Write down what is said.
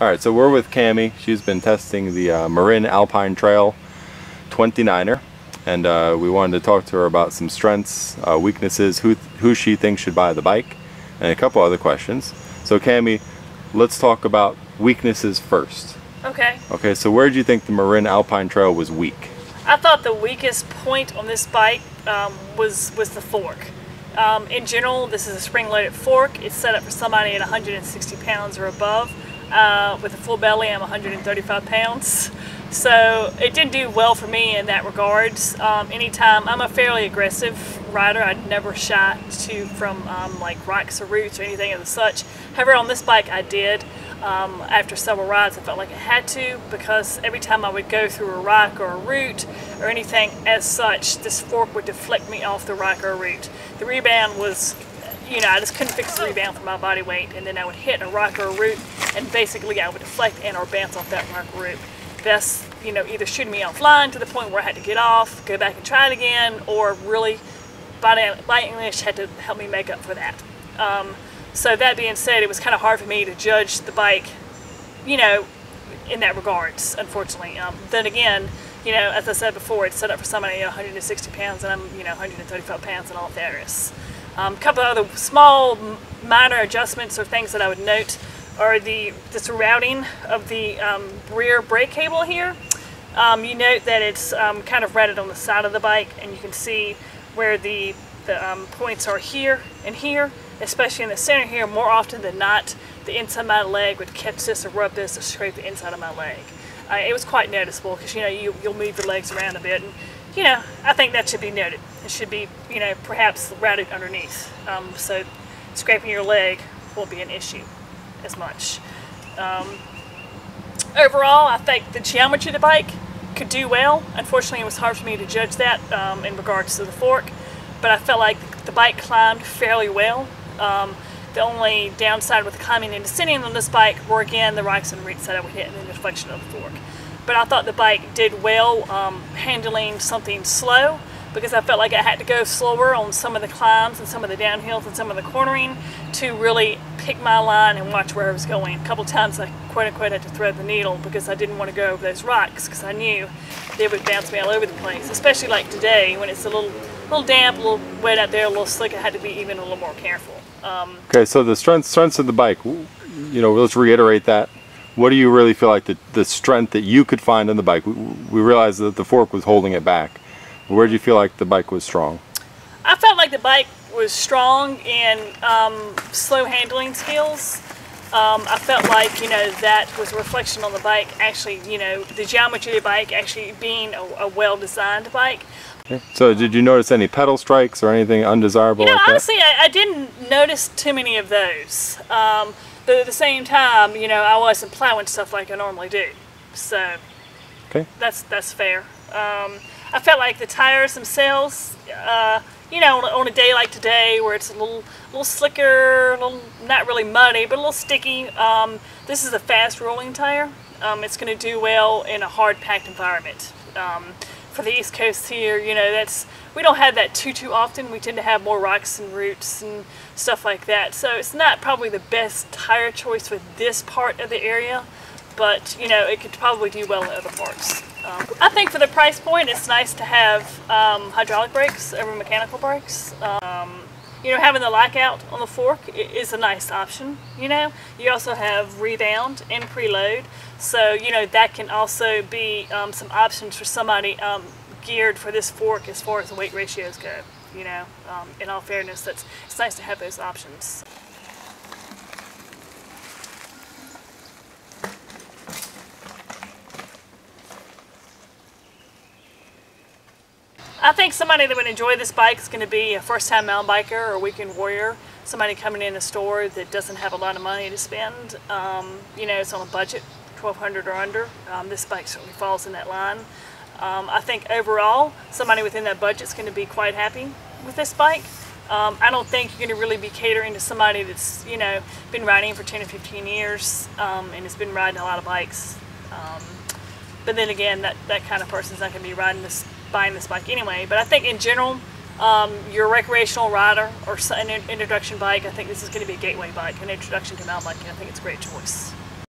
Alright, so we're with Camye. She's been testing the Marin Alpine Trail 29er, and we wanted to talk to her about some strengths, weaknesses, who she thinks should buy the bike, and a couple other questions. So Camye, let's talk about weaknesses first. Okay. Okay, so where do you think the Marin Alpine Trail was weak? I thought the weakest point on this bike was the fork. In general, this is a spring-loaded fork. It's set up for somebody at 160 pounds or above. With a full belly, I'm 135 pounds. So it didn't do well for me in that regards. Anytime, I'm a fairly aggressive rider. I'd never shy from like rocks or roots or anything of the such. However, on this bike I did. After several rides I felt like I had to, because every time I would go through a rock or a root or anything as such, this fork would deflect me off the rock or a root. The rebound was, you know, I just couldn't fix the rebound for my body weight, and then I would hit a rock or a root and basically I would deflect and or bounce off that rock or root. That's, you know, either shooting me offline to the point where I had to get off, go back and try it again, or really body English had to help me make up for that. So that being said, it was kind of hard for me to judge the bike, you know, in that regards, unfortunately. Then again, you know, as I said before, it's set up for somebody 160 pounds, and I'm, you know, 135 pounds and all there is. A couple of other small, minor adjustments or things that I would note are this routing of the rear brake cable here. You note that it's kind of routed on the side of the bike, and you can see where the points are here and here, especially in the center here. More often than not, the inside of my leg would catch this or rub this or scrape the inside of my leg. It was quite noticeable, because, you know, you'll move your legs around a bit, and, you know, I think that should be noted. It should be, you know, perhaps routed underneath, so scraping your leg won't be an issue as much. Overall, I think the geometry of the bike could do well. Unfortunately, it was hard for me to judge that in regards to the fork, but I felt like the bike climbed fairly well. The only downside with climbing and descending on this bike were, again, the rocks and roots that I would hit and the deflection of the fork. But I thought the bike did well handling something slow, because I felt like I had to go slower on some of the climbs and some of the downhills and some of the cornering to really pick my line and watch where I was going. A couple times I quote-unquote had to thread the needle, because I didn't want to go over those rocks, because I knew they would bounce me all over the place, especially like today when it's a little damp, a little wet out there, a little slick. I had to be even a little more careful. Okay, so the strengths of the bike, you know, let's reiterate that. What do you really feel like the strength that you could find in the bike? We realized that the fork was holding it back. Where do you feel like the bike was strong? I felt like the bike was strong in slow handling skills. I felt like, you know, that was a reflection on the bike, actually, you know, the geometry of the bike actually being a well-designed bike. Okay. So did you notice any pedal strikes or anything undesirable? You know, like honestly, I didn't notice too many of those. But at the same time, you know, I wasn't plowing stuff like I normally do. So okay, that's fair. I felt like the tires themselves, you know, on a day like today where it's a little slicker, not really muddy, but a little sticky. This is a fast rolling tire. It's going to do well in a hard packed environment. For the East Coast here, you know, we don't have that too often. We tend to have more rocks and roots and stuff like that. So it's not probably the best tire choice for this part of the area, but, you know, it could probably do well in other parts. I think for the price point, it's nice to have hydraulic brakes over mechanical brakes. You know, having the lockout on the fork is a nice option, you know. You also have rebound and preload, so, you know, that can also be some options for somebody geared for this fork as far as the weight ratios go, you know. In all fairness, it's nice to have those options. I think somebody that would enjoy this bike is going to be a first-time mountain biker or a weekend warrior, somebody coming in a store that doesn't have a lot of money to spend. You know, it's on a budget, $1,200 or under. This bike certainly falls in that line. I think overall, somebody within that budget is going to be quite happy with this bike. I don't think you're going to really be catering to somebody that's, you know, been riding for 10 or 15 years and has been riding a lot of bikes. But then again, that kind of person's not going to be buying this bike anyway. But I think in general, you're a recreational rider or an introduction bike, I think this is going to be a gateway bike, an introduction to mountain biking. I think it's a great choice.